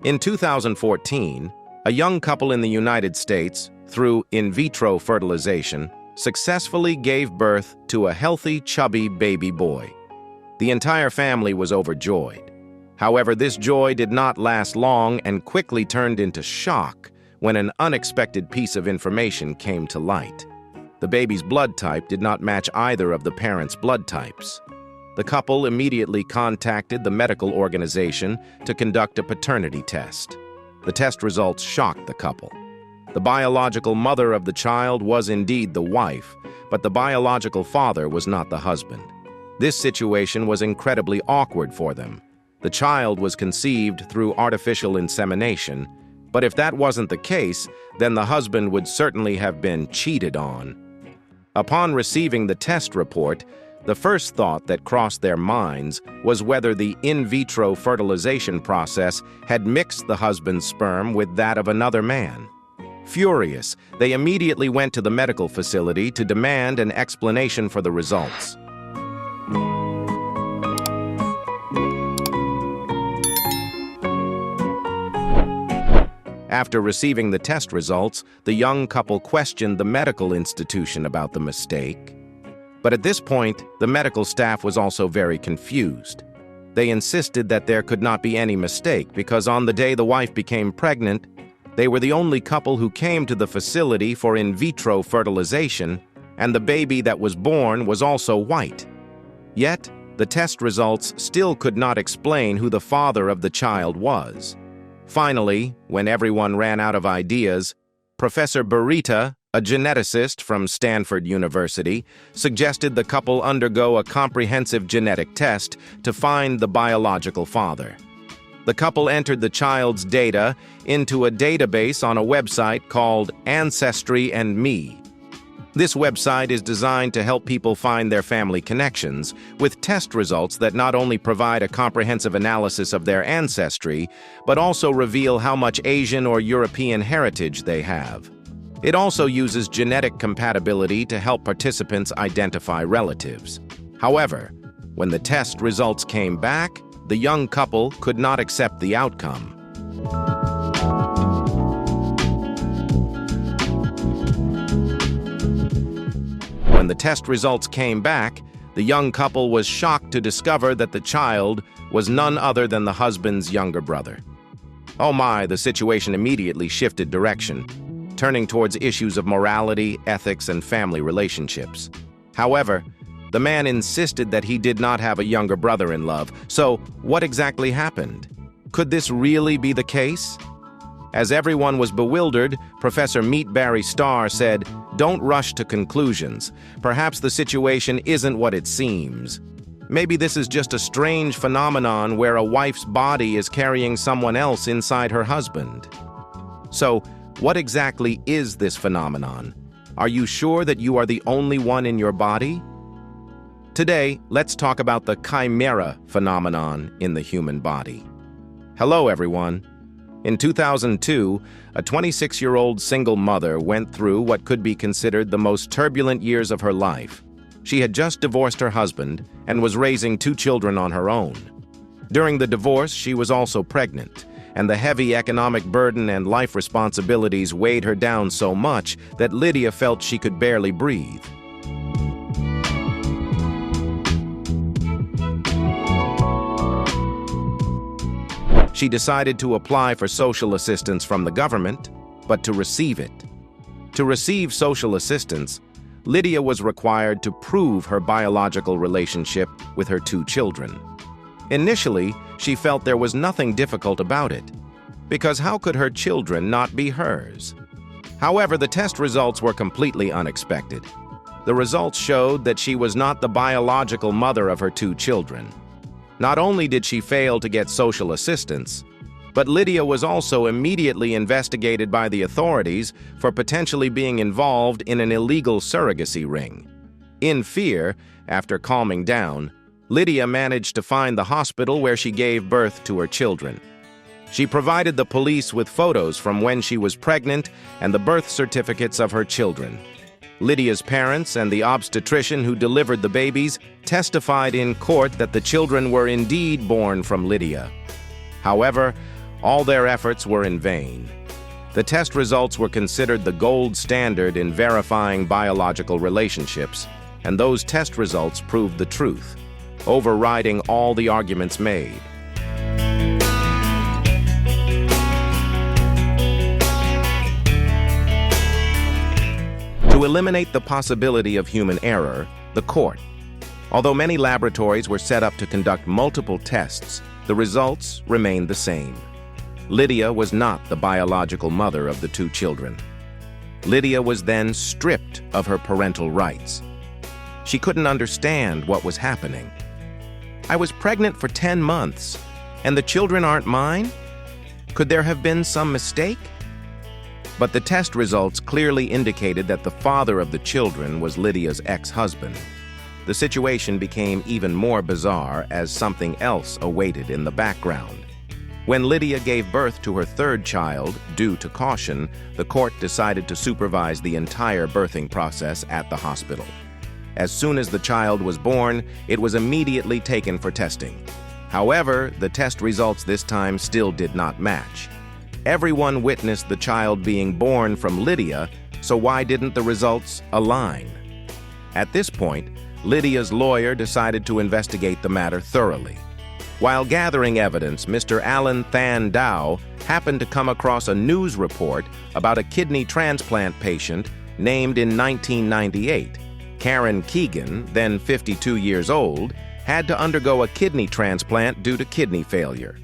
In 2014, a young couple in the United States, through in vitro fertilization, successfully gave birth to a healthy, chubby baby boy. The entire family was overjoyed. However, this joy did not last long and quickly turned into shock when an unexpected piece of information came to light. The baby's blood type did not match either of the parents' blood types. The couple immediately contacted the medical organization to conduct a paternity test. The test results shocked the couple. The biological mother of the child was indeed the wife, but the biological father was not the husband. This situation was incredibly awkward for them. The child was conceived through artificial insemination, but if that wasn't the case, then the husband would certainly have been cheated on. Upon receiving the test report, the first thought that crossed their minds was whether the in vitro fertilization process had mixed the husband's sperm with that of another man. Furious, they immediately went to the medical facility to demand an explanation for the results. After receiving the test results, the young couple questioned the medical institution about the mistake. But at this point, the medical staff was also very confused. They insisted that there could not be any mistake because on the day the wife became pregnant, they were the only couple who came to the facility for in vitro fertilization, and the baby that was born was also white. Yet, the test results still could not explain who the father of the child was. Finally, when everyone ran out of ideas, Professor Burita, a geneticist from Stanford University, suggested the couple undergo a comprehensive genetic test to find the biological father. The couple entered the child's data into a database on a website called Ancestry and Me. This website is designed to help people find their family connections, with test results that not only provide a comprehensive analysis of their ancestry, but also reveal how much Asian or European heritage they have. It also uses genetic compatibility to help participants identify relatives. However, when the test results came back, the young couple could not accept the outcome. When the test results came back, the young couple was shocked to discover that the child was none other than the husband's younger brother. Oh my, the situation immediately shifted direction, turning towards issues of morality, ethics, and family relationships. However, the man insisted that he did not have a younger brother in love. So, what exactly happened? Could this really be the case? As everyone was bewildered, Professor Meet Barry Starr said, "Don't rush to conclusions. Perhaps the situation isn't what it seems. Maybe this is just a strange phenomenon where a wife's body is carrying someone else inside her husband." So, what exactly is this phenomenon? Are you sure that you are the only one in your body? Today, let's talk about the chimera phenomenon in the human body. Hello, everyone. In 2002, a 26-year-old single mother went through what could be considered the most turbulent years of her life. She had just divorced her husband and was raising 2 children on her own. During the divorce, she was also pregnant, and the heavy economic burden and life responsibilities weighed her down so much that Lydia felt she could barely breathe. She decided to apply for social assistance from the government, but to receive it. To receive social assistance, Lydia was required to prove her biological relationship with her 2 children. Initially, she felt there was nothing difficult about it, because how could her children not be hers? However, the test results were completely unexpected. The results showed that she was not the biological mother of her 2 children. Not only did she fail to get social assistance, but Lydia was also immediately investigated by the authorities for potentially being involved in an illegal surrogacy ring. In fear, after calming down, Lydia managed to find the hospital where she gave birth to her children. She provided the police with photos from when she was pregnant and the birth certificates of her children. Lydia's parents and the obstetrician who delivered the babies testified in court that the children were indeed born from Lydia. However, All their efforts were in vain. The test results were considered the gold standard in verifying biological relationships, and those test results proved the truth, overriding all the arguments made. To eliminate the possibility of human error, the court, although many laboratories were set up to conduct multiple tests, the results remained the same. Lydia was not the biological mother of the two children. Lydia was then stripped of her parental rights. She couldn't understand what was happening. I was pregnant for 10 months, and the children aren't mine? Could there have been some mistake? But the test results clearly indicated that the father of the children was Lydia's ex-husband. The situation became even more bizarre as something else awaited in the background. When Lydia gave birth to her third child, due to caution, the court decided to supervise the entire birthing process at the hospital. As soon as the child was born, it was immediately taken for testing. However, the test results this time still did not match. Everyone witnessed the child being born from Lydia, so why didn't the results align? At this point, Lydia's lawyer decided to investigate the matter thoroughly. While gathering evidence, Mr. Alan Than Dow happened to come across a news report about a kidney transplant patient named in 1998. Karen Keegan, then 52 years old, had to undergo a kidney transplant due to kidney failure.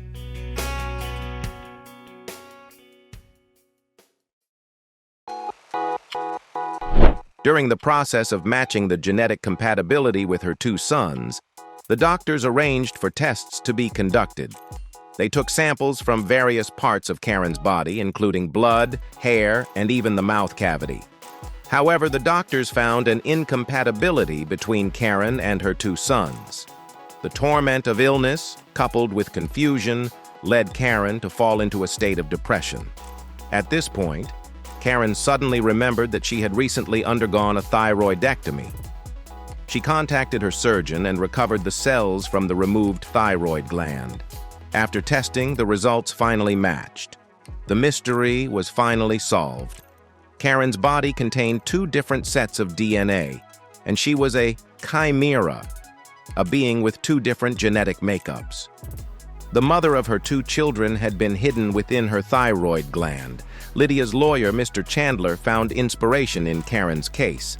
During the process of matching the genetic compatibility with her two sons, the doctors arranged for tests to be conducted. They took samples from various parts of Karen's body, including blood, hair, and even the mouth cavity. However, the doctors found an incompatibility between Karen and her two sons. The torment of illness, coupled with confusion, led Karen to fall into a state of depression. At this point, Karen suddenly remembered that she had recently undergone a thyroidectomy. She contacted her surgeon and recovered the cells from the removed thyroid gland. After testing, the results finally matched. The mystery was finally solved. Karen's body contained two different sets of DNA, and she was a chimera, a being with two different genetic makeups. The mother of her two children had been hidden within her thyroid gland. Lydia's lawyer, Mr. Chandler, found inspiration in Karen's case.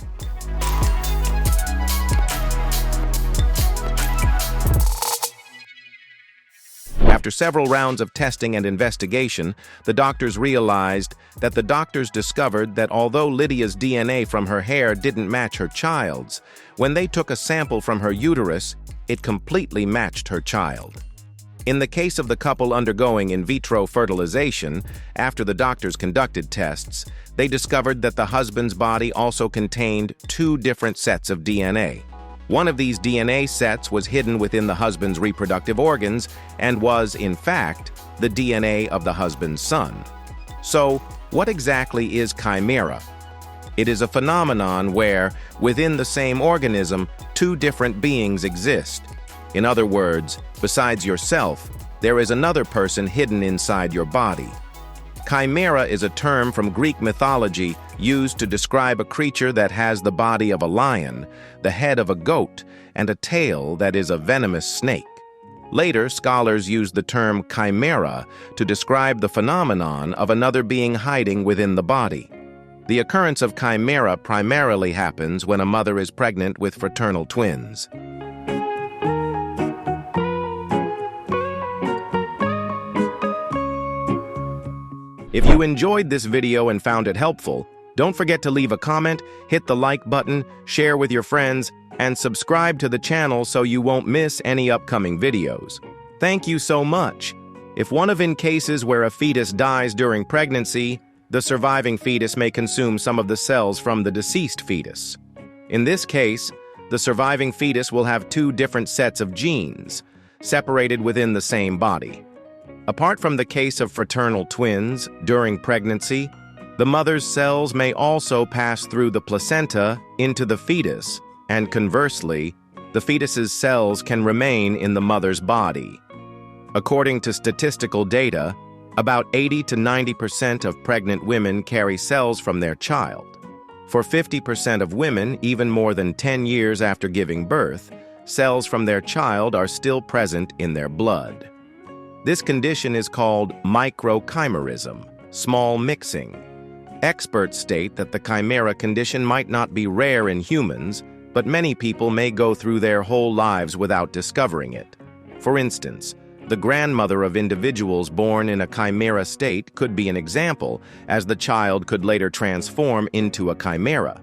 After several rounds of testing and investigation, the doctors realized that the doctors discovered that although Lydia's DNA from her hair didn't match her child's, when they took a sample from her uterus, it completely matched her child. In the case of the couple undergoing in vitro fertilization, after the doctors conducted tests, they discovered that the husband's body also contained two different sets of DNA. One of these DNA sets was hidden within the husband's reproductive organs and was, in fact, the DNA of the husband's son. So, what exactly is chimera? It is a phenomenon where, within the same organism, two different beings exist. In other words, besides yourself, there is another person hidden inside your body. Chimera is a term from Greek mythology used to describe a creature that has the body of a lion, the head of a goat, and a tail that is a venomous snake. Later, scholars used the term chimera to describe the phenomenon of another being hiding within the body. The occurrence of chimera primarily happens when a mother is pregnant with fraternal twins. If you enjoyed this video and found it helpful, don't forget to leave a comment, hit the like button, share with your friends, and subscribe to the channel so you won't miss any upcoming videos. Thank you so much. If one of in cases where a fetus dies during pregnancy, the surviving fetus may consume some of the cells from the deceased fetus. In this case, the surviving fetus will have two different sets of genes, separated within the same body. Apart from the case of fraternal twins during pregnancy, the mother's cells may also pass through the placenta into the fetus, and conversely, the fetus's cells can remain in the mother's body. According to statistical data, About 80 to 90% of pregnant women carry cells from their child. For 50% of women, even more than 10 years after giving birth, cells from their child are still present in their blood. This condition is called microchimerism, small mixing. Experts state that the chimera condition might not be rare in humans, but many people may go through their whole lives without discovering it. For instance, the grandmother of individuals born in a chimera state could be an example, as the child could later transform into a chimera.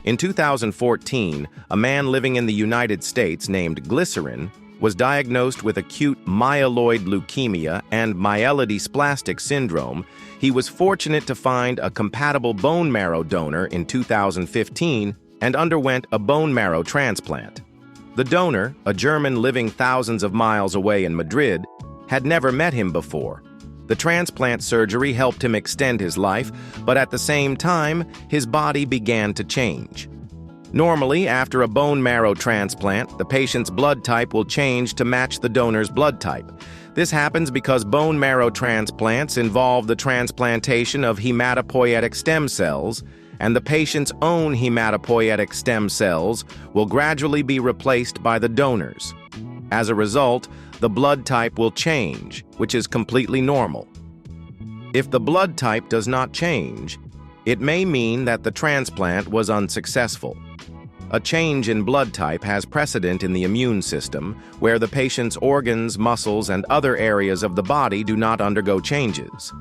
In 2014, a man living in the United States named Glycerin was diagnosed with acute myeloid leukemia and myelodysplastic syndrome. He was fortunate to find a compatible bone marrow donor in 2015 and underwent a bone marrow transplant. The donor, a German living thousands of miles away in Madrid, had never met him before. The transplant surgery helped him extend his life, but at the same time, his body began to change. Normally, after a bone marrow transplant, the patient's blood type will change to match the donor's blood type. This happens because bone marrow transplants involve the transplantation of hematopoietic stem cells, and the patient's own hematopoietic stem cells will gradually be replaced by the donor's. As a result, the blood type will change, which is completely normal. If the blood type does not change, it may mean that the transplant was unsuccessful. A change in blood type has precedent in the immune system, where the patient's organs, muscles, and other areas of the body do not undergo changes.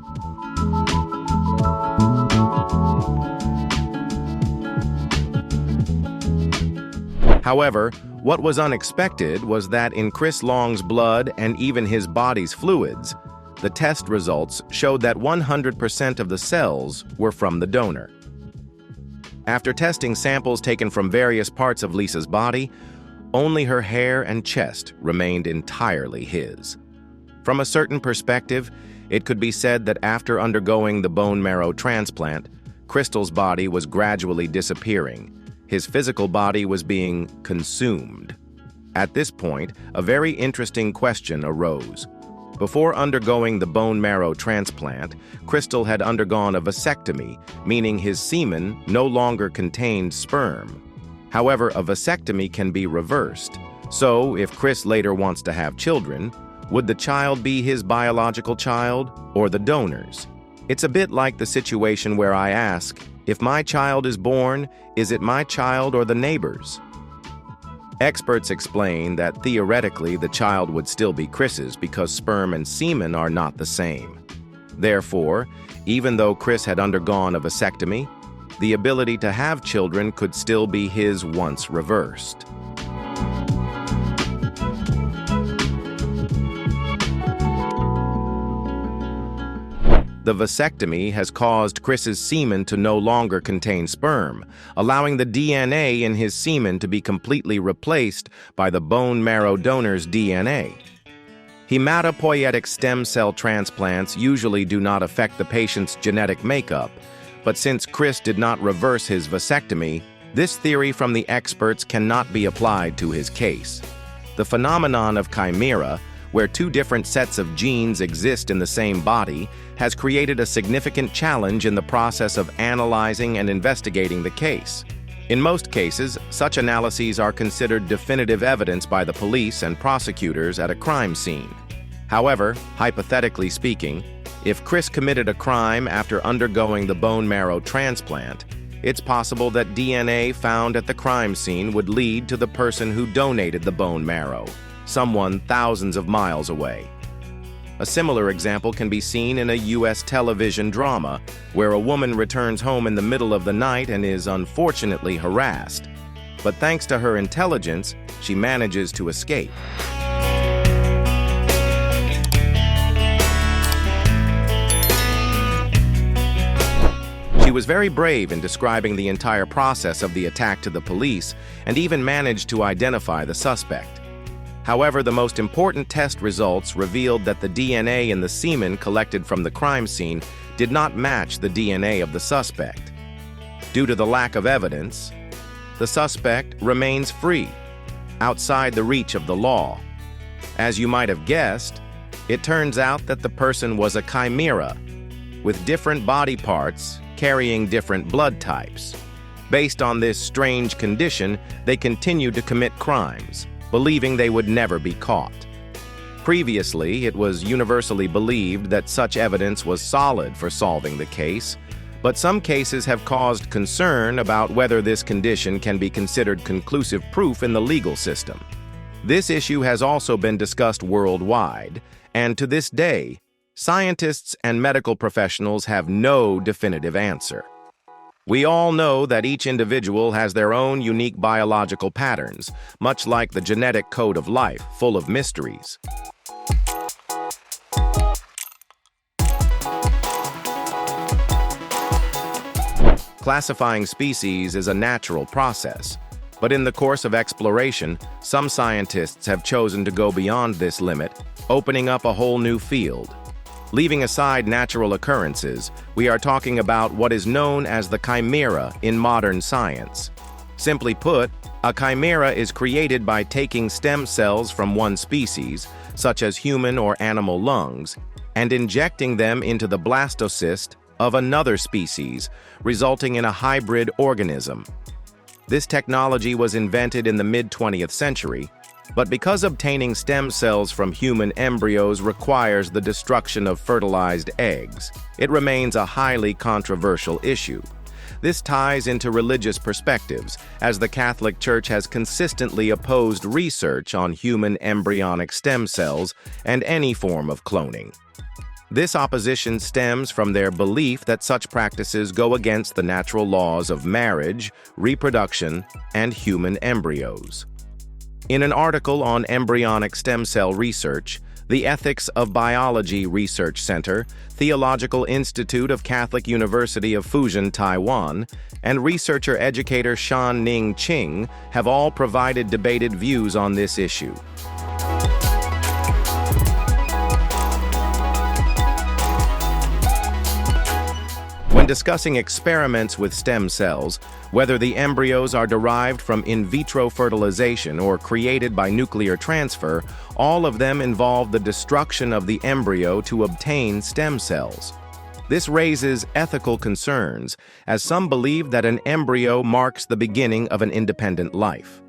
However, what was unexpected was that in Chris Long's blood and even his body's fluids, the test results showed that 100% of the cells were from the donor. After testing samples taken from various parts of Lisa's body, only her hair and chest remained entirely his. From a certain perspective, it could be said that after undergoing the bone marrow transplant, Crystal's body was gradually disappearing. His physical body was being consumed. At this point, a very interesting question arose. Before undergoing the bone marrow transplant, Crystal had undergone a vasectomy, meaning his semen no longer contained sperm. However, a vasectomy can be reversed. So, if Chris later wants to have children, would the child be his biological child or the donor's? It's a bit like the situation where I ask, if my child is born, is it my child or the neighbor's? Experts explain that theoretically the child would still be Chris's because sperm and semen are not the same. Therefore, even though Chris had undergone a vasectomy, the ability to have children could still be his once reversed. The vasectomy has caused Chris's semen to no longer contain sperm, allowing the DNA in his semen to be completely replaced by the bone marrow donor's DNA. Hematopoietic stem cell transplants usually do not affect the patient's genetic makeup, but since Chris did not reverse his vasectomy, this theory from the experts cannot be applied to his case. The phenomenon of chimera, where two different sets of genes exist in the same body, has created a significant challenge in the process of analyzing and investigating the case. In most cases, such analyses are considered definitive evidence by the police and prosecutors at a crime scene. However, hypothetically speaking, if Chris committed a crime after undergoing the bone marrow transplant, it's possible that DNA found at the crime scene would lead to the person who donated the bone marrow, someone thousands of miles away. A similar example can be seen in a U.S. television drama, where a woman returns home in the middle of the night and is unfortunately harassed. But thanks to her intelligence, she manages to escape. She was very brave in describing the entire process of the attack to the police and even managed to identify the suspect. However, the most important test results revealed that the DNA in the semen collected from the crime scene did not match the DNA of the suspect. Due to the lack of evidence, the suspect remains free, outside the reach of the law. As you might have guessed, it turns out that the person was a chimera, with different body parts carrying different blood types. Based on this strange condition, they continued to commit crimes, believing they would never be caught. Previously, it was universally believed that such evidence was solid for solving the case, but some cases have caused concern about whether this condition can be considered conclusive proof in the legal system. This issue has also been discussed worldwide, and to this day, scientists and medical professionals have no definitive answer. We all know that each individual has their own unique biological patterns, much like the genetic code of life, full of mysteries. Classifying species is a natural process, but in the course of exploration, some scientists have chosen to go beyond this limit, opening up a whole new field. Leaving aside natural occurrences, we are talking about what is known as the chimera in modern science. Simply put, a chimera is created by taking stem cells from one species, such as human or animal lungs, and injecting them into the blastocyst of another species, resulting in a hybrid organism. This technology was invented in the mid-20th century, but because obtaining stem cells from human embryos requires the destruction of fertilized eggs, it remains a highly controversial issue. This ties into religious perspectives, as the Catholic Church has consistently opposed research on human embryonic stem cells and any form of cloning. This opposition stems from their belief that such practices go against the natural laws of marriage, reproduction, and human embryos. In an article on embryonic stem cell research, the Ethics of Biology Research Center, Theological Institute of Catholic University of Fujian, Taiwan, and researcher-educator Shan Ning Qing have all provided debated views on this issue. When discussing experiments with stem cells, whether the embryos are derived from in vitro fertilization or created by nuclear transfer, all of them involve the destruction of the embryo to obtain stem cells. This raises ethical concerns, as some believe that an embryo marks the beginning of an independent life.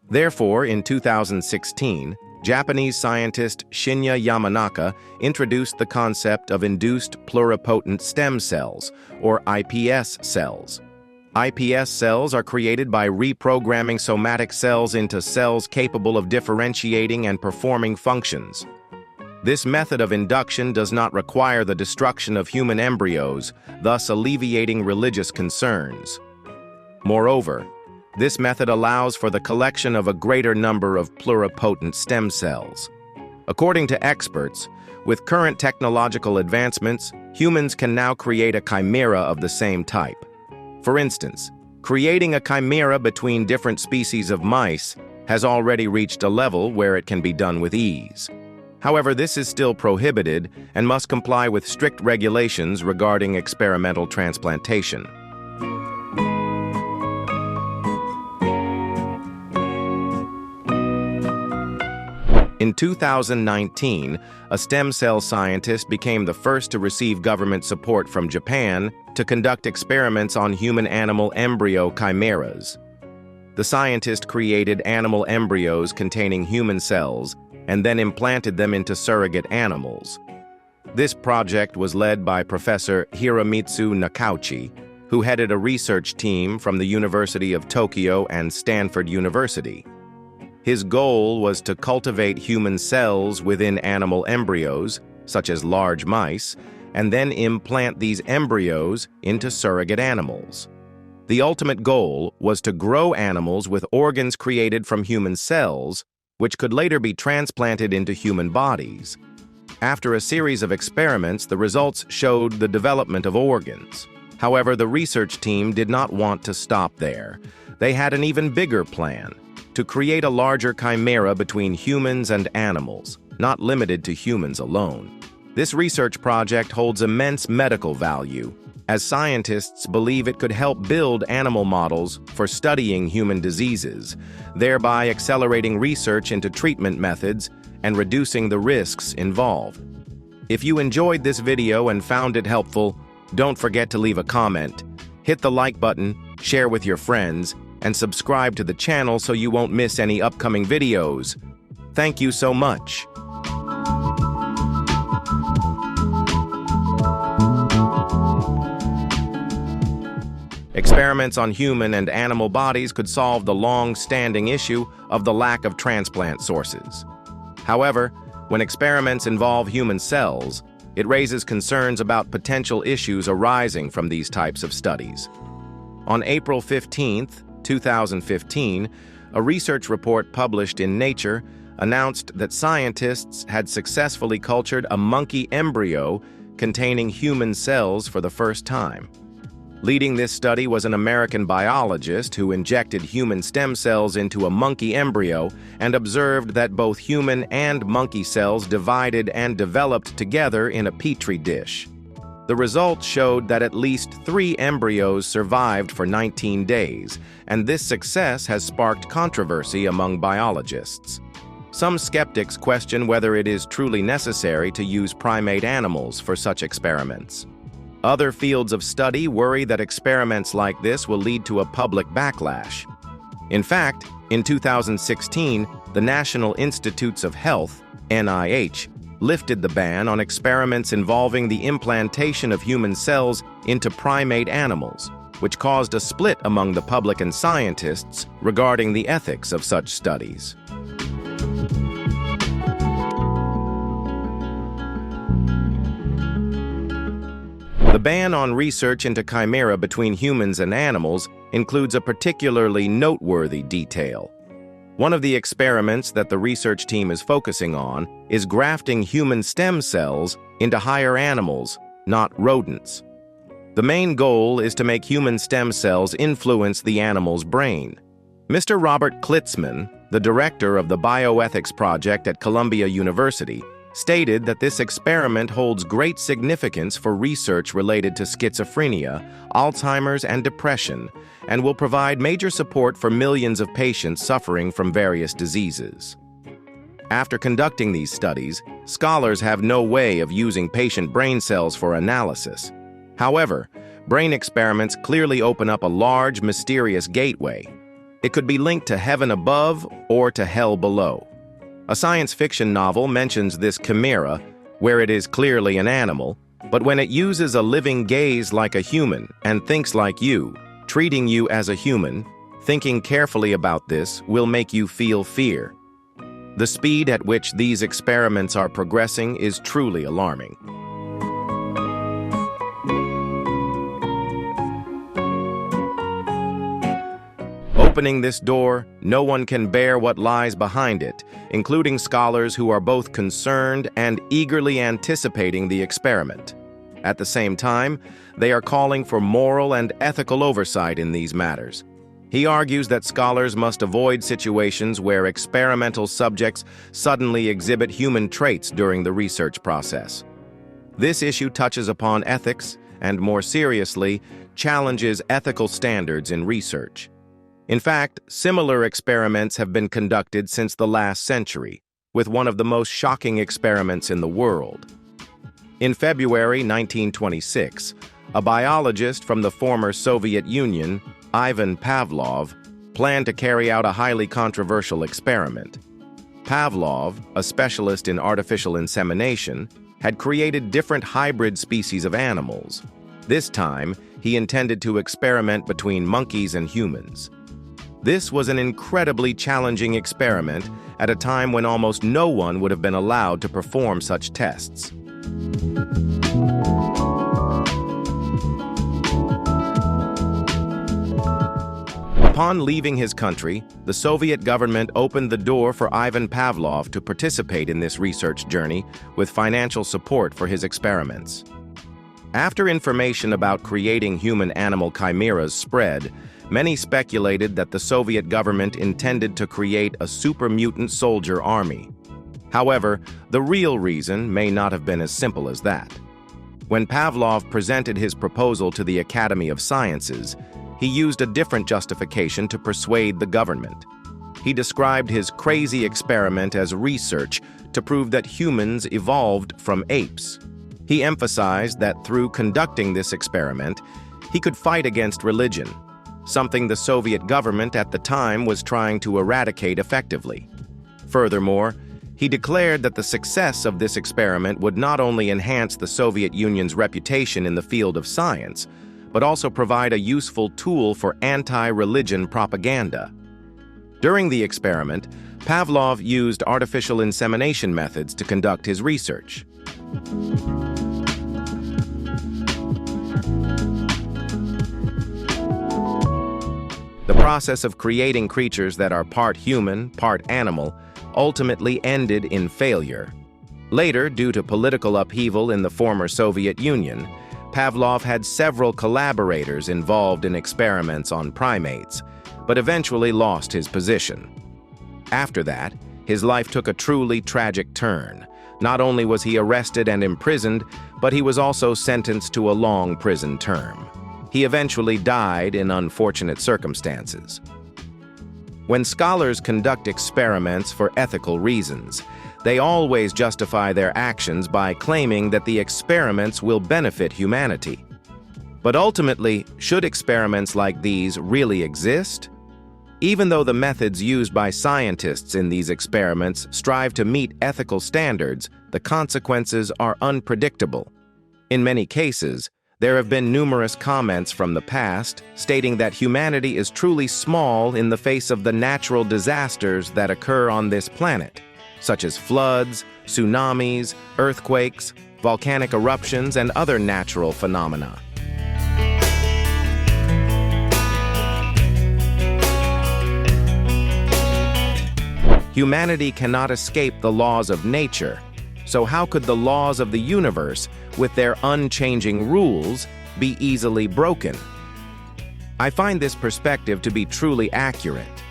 Therefore, in 2016, Japanese scientist Shinya Yamanaka introduced the concept of induced pluripotent stem cells, or iPS cells. iPS cells are created by reprogramming somatic cells into cells capable of differentiating and performing functions. This method of induction does not require the destruction of human embryos, thus alleviating religious concerns. Moreover, this method allows for the collection of a greater number of pluripotent stem cells. According to experts, with current technological advancements, humans can now create a chimera of the same type. For instance, creating a chimera between different species of mice has already reached a level where it can be done with ease. However, this is still prohibited and must comply with strict regulations regarding experimental transplantation. In 2019, a stem cell scientist became the first to receive government support from Japan to conduct experiments on human-animal embryo chimeras. The scientist created animal embryos containing human cells and then implanted them into surrogate animals. This project was led by Professor Hiromitsu Nakauchi, who headed a research team from the University of Tokyo and Stanford University. His goal was to cultivate human cells within animal embryos, such as large mice, and then implant these embryos into surrogate animals. The ultimate goal was to grow animals with organs created from human cells, which could later be transplanted into human bodies. After a series of experiments, the results showed the development of organs. However, the research team did not want to stop there. They had an even bigger plan: to create a larger chimera between humans and animals, not limited to humans alone. This research project holds immense medical value, as scientists believe it could help build animal models for studying human diseases, thereby accelerating research into treatment methods and reducing the risks involved. If you enjoyed this video and found it helpful, don't forget to leave a comment, hit the like button, share with your friends, and subscribe to the channel so you won't miss any upcoming videos. Thank you so much. Experiments on human and animal bodies could solve the long-standing issue of the lack of transplant sources. However, when experiments involve human cells, it raises concerns about potential issues arising from these types of studies. On April 15, 2015, a research report published in Nature announced that scientists had successfully cultured a monkey embryo containing human cells for the first time. Leading this study was an American biologist who injected human stem cells into a monkey embryo and observed that both human and monkey cells divided and developed together in a petri dish. The results showed that at least 3 embryos survived for 19 days, and this success has sparked controversy among biologists. Some skeptics question whether it is truly necessary to use primate animals for such experiments. Other fields of study worry that experiments like this will lead to a public backlash. In fact, in 2016, the National Institutes of Health, NIH, lifted the ban on experiments involving the implantation of human cells into primate animals, which caused a split among the public and scientists regarding the ethics of such studies. The ban on research into chimera between humans and animals includes a particularly noteworthy detail. One of the experiments that the research team is focusing on is grafting human stem cells into higher animals, not rodents. The main goal is to make human stem cells influence the animal's brain. Mr. Robert Klitzman, the director of the bioethics project at Columbia University, stated that this experiment holds great significance for research related to schizophrenia, Alzheimer's, and depression, and will provide major support for millions of patients suffering from various diseases. After conducting these studies, scholars have no way of using patient brain cells for analysis. However, brain experiments clearly open up a large, mysterious gateway. It could be linked to heaven above or to hell below. A science fiction novel mentions this chimera, where it is clearly an animal, but when it uses a living gaze like a human and thinks like you, treating you as a human, thinking carefully about this will make you feel fear. The speed at which these experiments are progressing is truly alarming. Opening this door, no one can bear what lies behind it, including scholars who are both concerned and eagerly anticipating the experiment. At the same time, they are calling for moral and ethical oversight in these matters. He argues that scholars must avoid situations where experimental subjects suddenly exhibit human traits during the research process. This issue touches upon ethics and, more seriously, challenges ethical standards in research. In fact, similar experiments have been conducted since the last century, with one of the most shocking experiments in the world. In February 1926, a biologist from the former Soviet Union, Ivan Pavlov, planned to carry out a highly controversial experiment. Pavlov, a specialist in artificial insemination, had created different hybrid species of animals. This time, he intended to experiment between monkeys and humans. This was an incredibly challenging experiment at a time when almost no one would have been allowed to perform such tests. Upon leaving his country, the Soviet government opened the door for Ivan Pavlov to participate in this research journey with financial support for his experiments. After information about creating human-animal chimeras spread, many speculated that the Soviet government intended to create a super mutant soldier army. However, the real reason may not have been as simple as that. When Pavlov presented his proposal to the Academy of Sciences, he used a different justification to persuade the government. He described his crazy experiment as research to prove that humans evolved from apes. He emphasized that through conducting this experiment, he could fight against religion, something the Soviet government at the time was trying to eradicate effectively. Furthermore, he declared that the success of this experiment would not only enhance the Soviet Union's reputation in the field of science, but also provide a useful tool for anti-religion propaganda. During the experiment, Pavlov used artificial insemination methods to conduct his research. The process of creating creatures that are part human, part animal, ultimately ended in failure. Later, due to political upheaval in the former Soviet Union, Pavlov had several collaborators involved in experiments on primates, but eventually lost his position. After that, his life took a truly tragic turn. Not only was he arrested and imprisoned, but he was also sentenced to a long prison term. He eventually died in unfortunate circumstances. When scholars conduct experiments for ethical reasons, they always justify their actions by claiming that the experiments will benefit humanity. But ultimately, should experiments like these really exist? Even though the methods used by scientists in these experiments strive to meet ethical standards, the consequences are unpredictable. In many cases, there have been numerous comments from the past stating that humanity is truly small in the face of the natural disasters that occur on this planet, such as floods, tsunamis, earthquakes, volcanic eruptions, and other natural phenomena. Humanity cannot escape the laws of nature, so how could the laws of the universe, with their unchanging rules, be easily broken? I find this perspective to be truly accurate.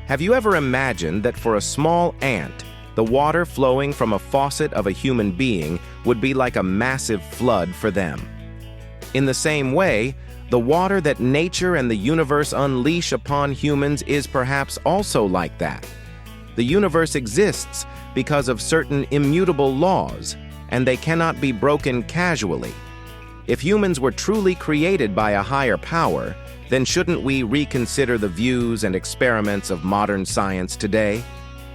Have you ever imagined that for a small ant, the water flowing from a faucet of a human being would be like a massive flood for them? In the same way, the water that nature and the universe unleash upon humans is perhaps also like that. The universe exists because of certain immutable laws, and they cannot be broken casually. If humans were truly created by a higher power, then shouldn't we reconsider the views and experiments of modern science today?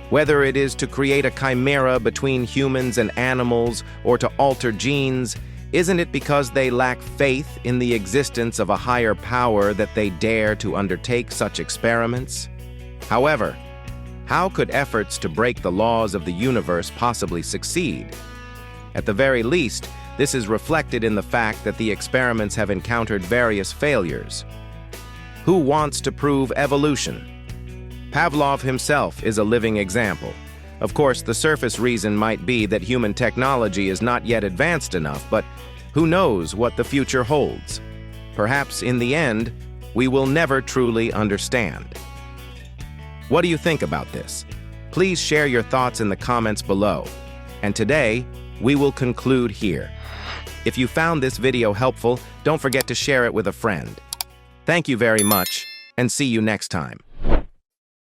Whether it is to create a chimera between humans and animals or to alter genes, isn't it because they lack faith in the existence of a higher power that they dare to undertake such experiments? However, how could efforts to break the laws of the universe possibly succeed? At the very least, this is reflected in the fact that the experiments have encountered various failures. Who wants to prove evolution? Pavlov himself is a living example. Of course, the surface reason might be that human technology is not yet advanced enough, but who knows what the future holds? Perhaps in the end, we will never truly understand. What do you think about this? Please share your thoughts in the comments below. And today, we will conclude here. If you found this video helpful, don't forget to share it with a friend. Thank you very much, and see you next time.